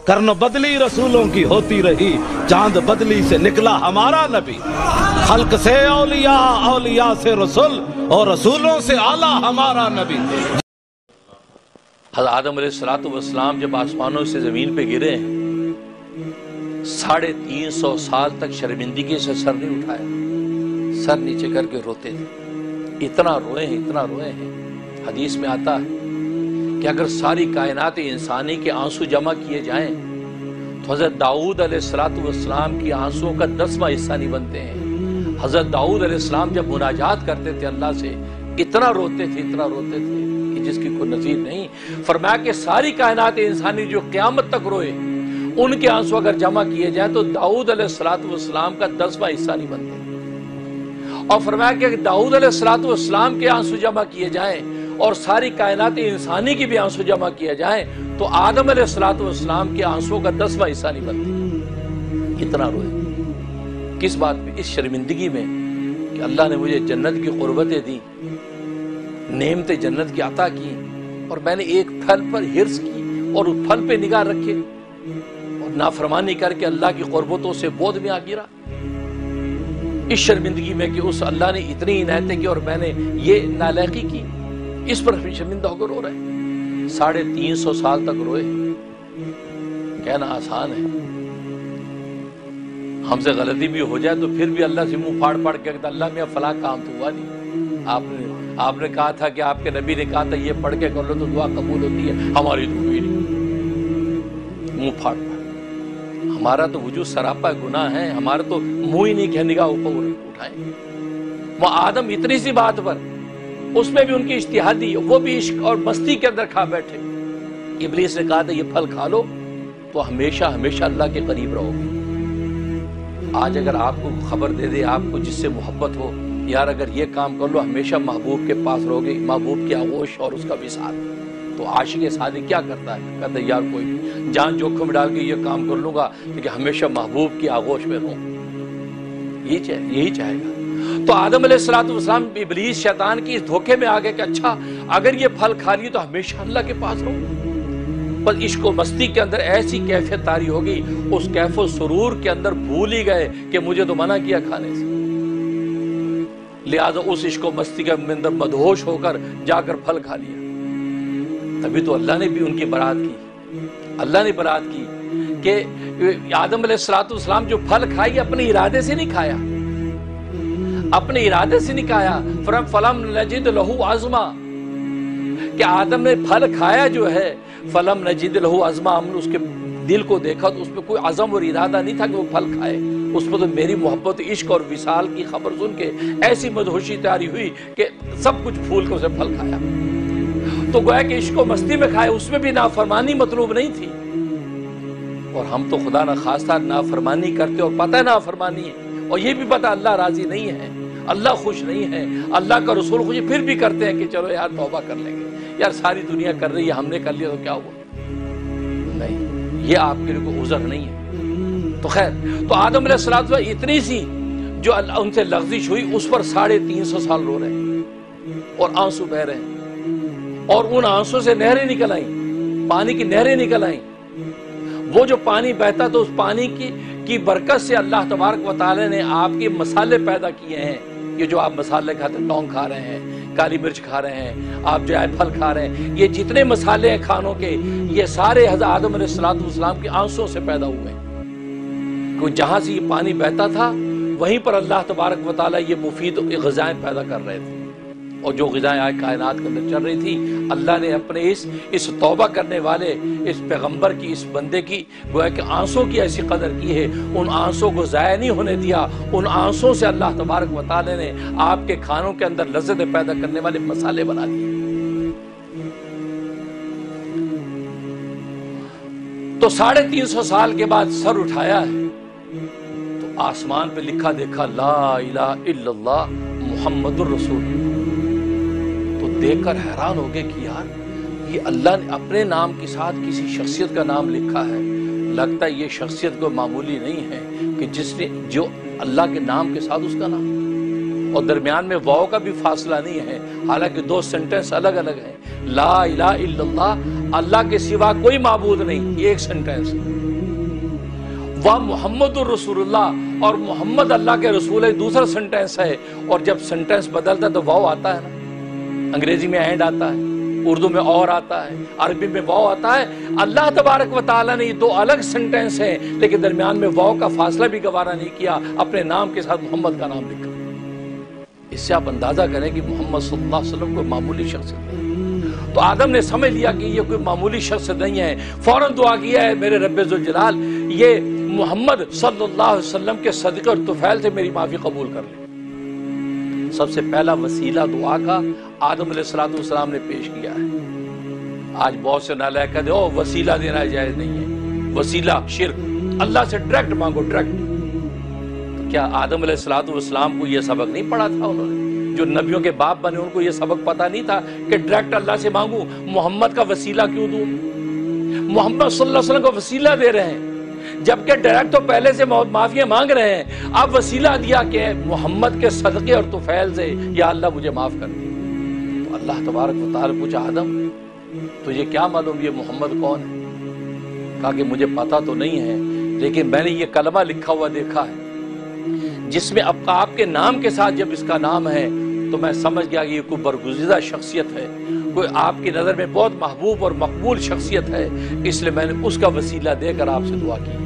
کرن بدلی رسولوں کی ہوتی رہی، چاند بدلی سے نکلا ہمارا نبی، خلق سے اولیاء، اولیاء سے رسول، اور رسولوں سے اعلیٰ ہمارا نبی۔ حضرت آدم علیہ السلام جب آسمانوں سے زمین پہ گرے ہیں، 350 سال تک شرمندگی سے سر نہیں اٹھایا، سر نیچے کر کے روتے تھے، اتنا روئے ہیں، اتنا روئے ہیں۔ حدیث میں آتا ہے کہ اگر ساری کائنات انسانی کے آنسو جمع کیے جائیں تو حضرت داؤد علیہ السلام کی آنسوؤں کا 10واں حصہ نہیں بنتے ہیں۔ حضرت داؤد علیہ السلام جب مناجات کرتے تھے اللہ سے، اتنا روتے تھے، اتنا روتے تھے کہ جس کی کوئی نظیر نہیں۔ فرمایا کہ ساری کائنات انسانی جو قیامت تک روئے، ان کے آنسو اگر جمع کیے جائیں تو داؤد علیہ السلام کا 10واں حصہ نہیں بنتے۔ اور فرمایا کہ اگر داؤد علیہ السلام کے آنسو جمع کیے جائیں اور ساری کائنات انسانی کی بھی آنسو جمع کیا جائیں تو آدم علیہ السلام کے آنسوں کا 10واں حصہ نہیں بنتے، اتنا روئے۔ کس بات پہ؟ اس شرمندگی میں کہ اللہ نے مجھے جنت کی قربتیں دی، نعمت جنت کی عطا کی، اور میں نے ایک پھل پر حرص کی اور اس پھل پہ نگاہ رکھے اور نافرمانی کر کے اللہ کی قربتوں سے بود میں آ گرا۔ اس شرمندگی میں کہ اس اللہ نے اتنی عنایتیں کی اور میں نے یہ نالائقی کی، اس پر شرمندہ ہو کر رو رہے ہیں۔ 350 سال تک روئے۔ کہنا آسان ہے، ہم سے غلطی بھی ہو جائے تو پھر بھی اللہ سے منہ پھاڑ پھاڑ کے کہتا اللہ میں فلاں کام تو ہوا نہیں، آپ نے کہا تھا کہ آپ کے نبی نے کہا تھا یہ پڑھ کے کر لو تو دعا قبول ہوتی ہے، ہماری تو ہوئی نہیں، منہ پھاڑ پھاڑ۔ ہمارا تو وجود سراپا گناہ ہے، ہمارا تو منہ ہی نہیں کہ نگاہ اوپر اٹھائیں۔ وہ آدم اتنی سی بات پر، اس میں بھی ان کی اجتہادی، وہ بھی عشق اور مستی کے اندر کھا بیٹھے۔ ابلیس نے کہا تھا یہ پھل کھا لو تو ہمیشہ ہمیشہ اللہ کے قریب رہو گے۔ آج اگر آپ کو خبر دے دے، آپ کو جس سے محبت ہو، یار اگر یہ کام کر لو ہمیشہ محبوب کے پاس رہو گے، محبوب کی آغوش اور اس کا وصال، تو عاشق صادق کیا کرتا ہے؟ کہتا ہے یار کوئی جان جوکھم ڈال کے یہ کام کر لوں گا لیکن ہمیشہ محبوب کی آغوش میں رہوں، یہی چاہے گا۔ تو آدم علیہ السلام ابلیس شیطان کی اس دھوکے میں آ گئے کہ اچھا اگر یہ پھل کھا لیے تو ہمیشہ اللہ کے پاس رہوں۔ بس عشق و مستی کے اندر ایسی کیفیت طاری ہوگی، اس کیف و سرور کے اندر بھول ہی گئے کہ مجھے تو منع کیا کھانے سے، لہذا اس عشق و مستی کے اندر مدہوش ہو کر جا کر پھل کھا لیا۔ تبھی تو اللہ نے بھی ان کی برات کی، اللہ نے برات کی کہ آدم علیہ السلام جو پھل کھائی اپنے ارادے سے نہیں کھایا، اپنے ارادے سے نہیں کھایا۔ فلم نجد لہو عزما، کہ آدم نے پھل کھایا جو ہے، فلم نجد لہو عزما، ہم نے اس کے دل کو دیکھا تو اس پہ کوئی عزم اور ارادہ نہیں تھا کہ وہ پھل کھائے، اس پہ تو میری محبت، عشق اور وصال کی خبر سن کے ایسی مدہوشی تاری ہوئی کہ سب کچھ پھول کے اسے پھل کھایا۔ تو گویا کہ عشق و مستی میں کھائے، اس میں بھی نافرمانی مطلوب نہیں تھی، اور ہم تو خدا نہ خواستہ نافرمانی کرتے اور پتہ ہے نافرمانی ہے، اور یہ بھی پتہ اللہ راضی نہیں ہے، اللہ خوش نہیں ہے، اللہ کا رسول خوش ہے، پھر بھی کرتے ہیں کہ چلو یار توبہ کر لیں گے، یار ساری دنیا کر رہی ہے ہم نے کر لیا تو کیا ہوا؟ نہیں، یہ آپ کے لیے کوئی عذر نہیں ہے۔ تو خیر، تو آدم علیہ السلام اتنی سی جو ان سے لغزش ہوئی، اس پر 350 سال رو رہے ہیں اور آنسو بہ رہے ہیں، اور ان آنسوں سے نہریں نکل آئیں، پانی کی نہریں نکل آئیں۔ وہ جو پانی بہتا تو اس پانی کی برکت سے اللہ تبارک و تعالی نے آپ کے مسالے پیدا کیے ہیں، یہ جو آپ مسالے کھاتے ہیں، لونگ کھا رہے ہیں، کالی مرچ کھا رہے ہیں، آپ جو ہے پھل کھا رہے ہیں، یہ جتنے مسالے ہیں کھانوں کے، یہ سارے حضرت آدم علیہ السلام کے آنسوں سے پیدا ہوئے ہیں، کہ جہاں سے یہ پانی بہتا تھا وہیں پر اللہ تبارک و تعالی یہ مفید غذائیں پیدا کر رہے تھے، اور جو غذائیں آج کائنات کے اندر چل رہی تھی، اللہ نے اپنے اس توبہ کرنے والے اس پیغمبر کی، اس بندے کی گویا کہ آنسوں کی ایسی قدر کی ہے، ان آنسوں کو ضائع نہیں ہونے دیا، ان آنسوں سے اللہ تبارک و تعالی نے آپ کے کھانوں کے اندر لذت پیدا کرنے والے مسالے بنا دیے۔ تو 350 سال کے بعد سر اٹھایا ہے تو آسمان پہ لکھا دیکھا لا الہ الا اللہ محمد الرسول، تو دیکھ کر حیران ہو گئے کہ یار یہ اللہ نے اپنے نام کے ساتھ کسی شخصیت کا نام لکھا ہے، لگتا ہے یہ شخصیت کو معمولی نہیں ہے کہ جس نے جو اللہ کے نام کے ساتھ اس کا نام، اور درمیان میں واو کا بھی فاصلہ نہیں ہے، حالانکہ 2 سینٹنس الگ الگ ہیں۔ لا الہ الا اللہ اللہ کے سوا کوئی معبود نہیں، یہ ایک سینٹینس ہے۔ وہ محمد الرسول اللہ اور محمد اللہ کے رسول ہے، دوسرا سینٹینس ہے۔ اور جب سینٹینس بدلتا ہے تو واو آتا ہے نا، انگریزی میں اینڈ آتا ہے، اردو میں اور آتا ہے، عربی میں واو آتا ہے۔ اللہ تبارک و تعالیٰ نے یہ دو الگ سینٹینس ہیں، لیکن درمیان میں واو کا فاصلہ بھی گوارا نہیں کیا، اپنے نام کے ساتھ محمد کا نام لکھا۔ اس سے آپ اندازہ کریں کہ محمد صلی اللہ علیہ وسلم کوئی معمولی شخص نہیں۔ تو آدم نے سمجھ لیا کہ یہ کوئی معمولی شخص نہیں ہے، فوراً دعا کیا ہے میرے رب ذوالجلال یہ محمد صلی اللہ علیہ وسلم کے صدقے اور طفیل سے میری معافی قبول کر لے۔ سب سے پہلا وسیلہ دعا کا آدم علیہ السلام نے پیش کیا ہے۔ آج بہت سے نالائق کہتے ہیں وسیلہ دینا جائز نہیں ہے، وسیلہ شرک، اللہ سے ڈائریکٹ مانگو، ڈائریکٹ۔ کیا آدم علیہ السلام کو یہ سبق نہیں پڑھا تھا؟ انہوں نے جو نبیوں کے باپ بنے ان کو یہ سبق پتہ نہیں تھا کہ ڈائریکٹ اللہ سے مانگوں؟ محمد کا وسیلہ کیوں دوں؟ محمد صلی اللہ علیہ وسلم کو وسیلہ دے رہے ہیں، جبکہ ڈائریکٹ تو پہلے سے معافیاں مانگ رہے ہیں، اب وسیلہ دیا کہ محمد کے صدقے اور طفیل سے یا اللہ مجھے معاف کر دے۔ تو اللہ تبارک و تعالیٰ پوچھا آدم تجھے کیا معلوم یہ محمد کون ہے؟ کہا کہ مجھے پتا تو نہیں ہے، لیکن میں نے یہ کلمہ لکھا ہوا دیکھا ہے جس میں اب آپ کے نام کے ساتھ جب اس کا نام ہے تو میں سمجھ گیا کہ یہ کوئی برگزیدہ شخصیت ہے، کوئی آپ کی نظر میں بہت محبوب اور مقبول شخصیت ہے، اس لیے میں نے اس کا وسیلہ دے کر آپ سے دعا کی۔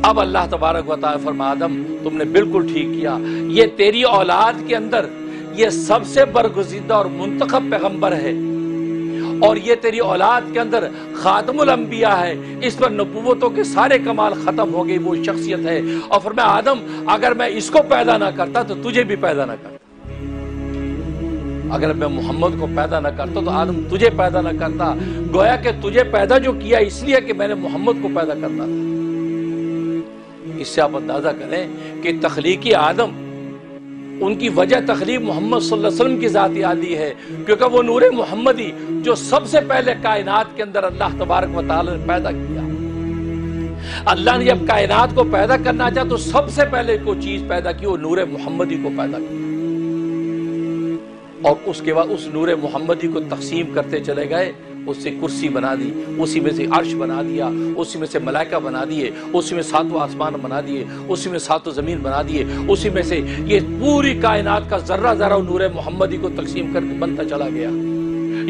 اب اللہ تبارک و تعالیٰ فرما آدم تم نے بالکل ٹھیک کیا، یہ تیری اولاد کے اندر یہ سب سے برگزیدہ اور منتخب پیغمبر ہے، اور یہ تیری اولاد کے اندر خاتم الانبیاء ہے، اس پر نبوتوں کے سارے کمال ختم ہو گئے، وہ شخصیت ہے۔ اور فرمایا آدم اگر میں اس کو پیدا نہ کرتا تو تجھے بھی پیدا نہ کرتا، اگر میں محمد کو پیدا نہ کرتا تو آدم تجھے پیدا نہ کرتا۔ گویا کہ تجھے پیدا جو کیا اس لیے کہ میں نے محمد کو پیدا کرنا تھا۔ اس سے آپ اندازہ کریں کہ تخلیقی آدم ان کی وجہ تخلیق محمد صلی اللہ علیہ وسلم کی ذات عالی ہے، کیونکہ وہ نور محمدی جو سب سے پہلے کائنات کے اندر اللہ تبارک و تعالی نے پیدا کیا۔ اللہ نے جب کائنات کو پیدا کرنا چاہا تو سب سے پہلے کوئی چیز پیدا کی، وہ نور محمدی کو پیدا کیا، اور اس کے بعد اس نور محمدی کو تقسیم کرتے چلے گئے، اس سے کرسی بنا دی، اسی میں سے عرش بنا دیا، اسی میں سے ملائکہ بنا دیے، اسی میں ساتوں آسمان بنا دیے، اسی میں ساتوں زمین بنا دیے، اسی میں سے یہ پوری کائنات کا ذرہ ذرہ نور محمدی کو تقسیم کر کے بنتا چلا گیا،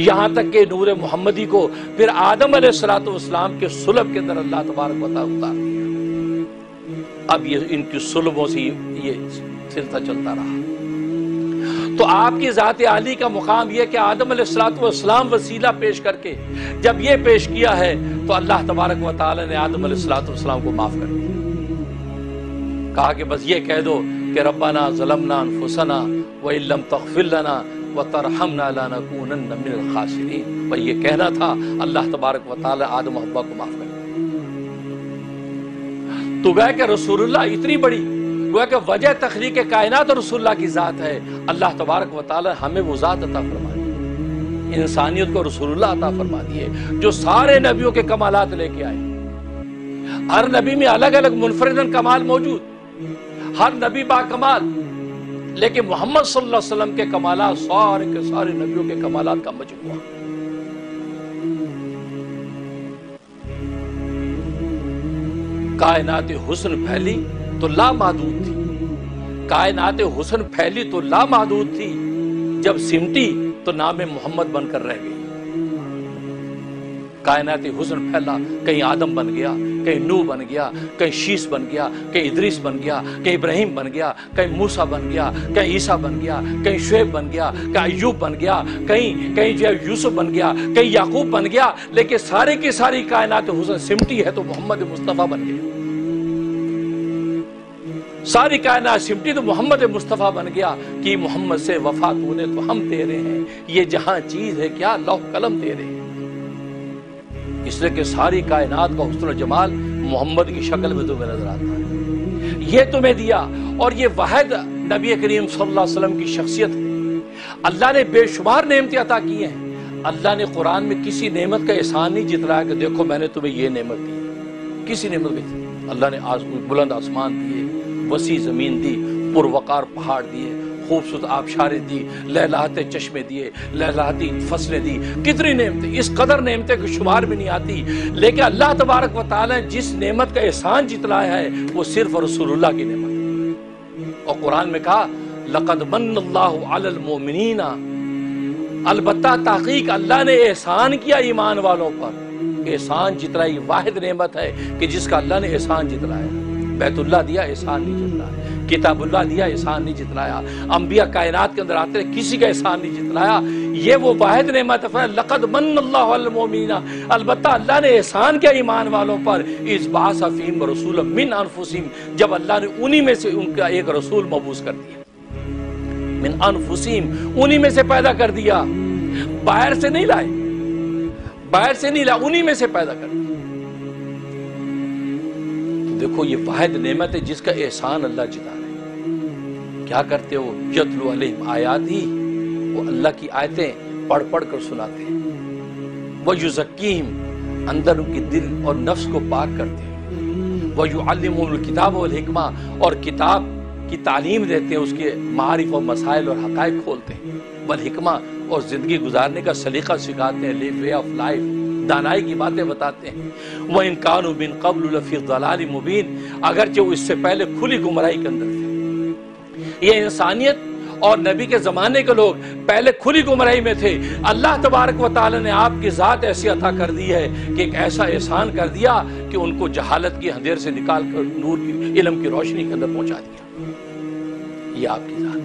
یہاں تک کہ نور محمدی کو پھر آدم علیہ السلام کے صلب کے اندر اللہ تبارک و تعالیٰ اتار دیا۔ اب یہ ان کی صلبوں سے یہ سلسلہ چلتا رہا۔ تو آپ کی ذات عالی کا مقام یہ کہ آدم علیہ السلام وسیلہ پیش کر کے جب یہ پیش کیا ہے تو اللہ تبارک و تعالی نے آدم علیہ السلام کو معاف کر دیا، کہا کہ بس یہ کہہ دو کہ ربنا ظلمنا انفسنا وَإِن لَّمْ تَغْفِرْ لَنَا وَتَرْحَمْنَا لَنَكُونَنَّ مِنَ الْخَاسِرِينَ۔ بس یہ کہنا تھا، اللہ تبارک و تعالی آدم و حوا کو معاف کر دیا۔ تو گئے کہ رسول اللہ اتنی بڑی گویا کہ وجہ تخلیق کائنات اور رسول اللہ کی ذات ہے، اللہ تبارک و تعالی ہمیں وہ ذات عطا فرما دی، انسانیت کو رسول اللہ عطا فرما دیے جو سارے نبیوں کے کمالات لے کے آئے۔ ہر نبی میں الگ الگ منفردن کمال موجود، ہر نبی با کمال، لیکن محمد صلی اللہ علیہ وسلم کے کمالات سارے کے سارے نبیوں کے کمالات کا مجموعہ۔ کائنات حسن پھیلی تو لامحدود تھی، کائنات حسن پھیلی تو لامحدود تھی، جب سمٹی تو نام محمد بن کر رہ گئی۔ کائنات حسن پھیلا، کہیں آدم بن گیا، کہیں نوح بن گیا، کہیں شیس بن گیا، کہیں ادریس بن گیا، کہیں ابراہیم بن گیا، کہیں موسیٰ بن گیا، کہیں عیسیٰ بن گیا، کہیں شعیب بن گیا، کہیں ایوب بن گیا، کہیں جو یوسف بن گیا، کہیں یعقوب بن گیا، لیکن سارے کی ساری کائنات حسن سمٹی ہے تو محمد مصطفیٰ بن گیا۔ ساری کائنات سمٹی تو محمد مصطفیٰ بن گیا کہ محمد سے وفا تو نے تو ہم تیرے ہیں، یہ جہاں چیز ہے کیا لوح قلم تیرے ہیں۔ اس لیے کہ ساری کائنات کا حسن و جمال محمد کی شکل میں تمہیں نظر آتا ہے، یہ تمہیں دیا، اور یہ واحد نبی کریم صلی اللہ علیہ وسلم کی شخصیت ہے۔ اللہ نے بے شمار نعمتیں عطا کی ہیں، اللہ نے قرآن میں کسی نعمت کا احسان نہیں جتلایا کہ دیکھو میں نے تمہیں یہ نعمت دی، کسی نعمت کا اللہ نے بلند آسمان دیے، وسیع زمین دی، پروقار پہاڑ دیے، خوبصورت آبشاریں دی، لہلاتے چشمے دیے، لہلاتی فصلیں دی، کتنی نعمتیں، اس قدر نعمتیں کہ شمار بھی نہیں آتی. لیکن اللہ تبارک و تعالیٰ نے جس نعمت کا احسان جتلایا ہے وہ صرف رسول اللہ کی نعمت ہے. اور قرآن میں کہا لقد من اللہ علی المؤمنین، البتہ تحقیق اللہ نے احسان کیا ایمان والوں پر. احسان جتلائی واحد نعمت ہے کہ جس کا اللہ نے احسان جتلایا. بیت اللہ دیا، احسان نہیں جتلایا. کتاب اللہ دیا، احسان نہیں جتلایا. انبیاء کائنات کے اندر آتے ہیں، کسی کا احسان نہیں جتلایا. یہ وہ واحد نعمت ہے. لقد من اللہ علی المؤمنین، البتہ اللہ نے احسان کیا ایمان والوں پر. اذ بعث فیہم رسولا من انفسہم، جب اللہ نے انہی میں سے ان کا ایک رسول مبعوث کر دیا. من انفسہم، انہی میں سے پیدا کر دیا، باہر سے نہیں لائے، باہر سے نہیں لائے، انہی میں سے پیدا کر دیا. دیکھو یہ واحد نعمت ہے جس کا احسان اللہ جتا رہے ہیں. کیا کرتے ہو؟ یتلو علیہم آیاتہ، وہ اللہ کی آیتیں پڑھ پڑھ کر سناتے ہیں. وَيُزَكِّيهِمْ، اندر ان کی دل اور نفس کو پاک کرتے ہیں. وَيُعَلِّمُهُمُ الْكِتَابَ وَالْحِکْمَةَ، اور کتاب کی تعلیم دیتے ہیں، اس کے معارف اور مسائل اور حقائق کھولتے ہیں. والحکمہ، اور زندگی گزارنے کا سلیقہ سکھاتے ہیں، وے آف لائف، دانائی کی باتیں بتاتے ہیں. وَإِن كَانُوا مِن قَبْلُ لَفِي ضَلَالٍ مُبِينٍ، اگرچہ وہ اس سے پہلے کھلی گمراہی کے اندر تھے. یہ انسانیت اور نبی کے زمانے کے لوگ پہلے کھلی گمراہی میں تھے. اللہ تبارک و تعالی نے آپ کی ذات ایسی عطا کر دی ہے کہ ایک ایسا احسان کر دیا کہ ان کو جہالت کی اندھیر سے نکال کر نور کی، علم کی روشنی کے اندر پہنچا دیا. یہ آپ کی ذات.